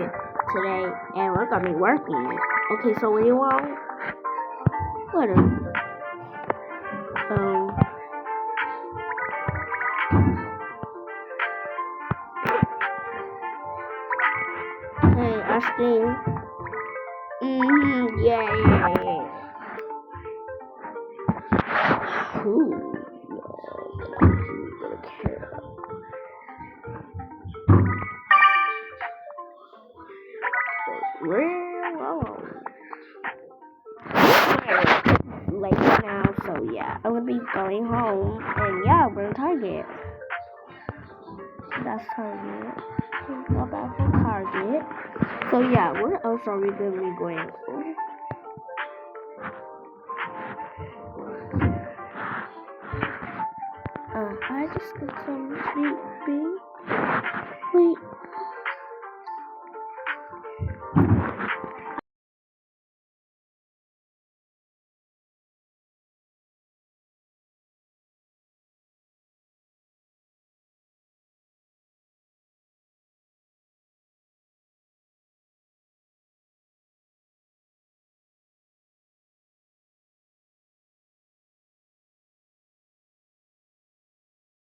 Target today, and we're gonna be working. Okay, so what do you want? What? Hey, Ashton. Yeah. Ooh. Late now, so yeah, I'm gonna be going home, and yeah, we're in Target. That's Target. Go back from Target. So yeah, where else are we gonna be going? I just got some sleeping. Wait.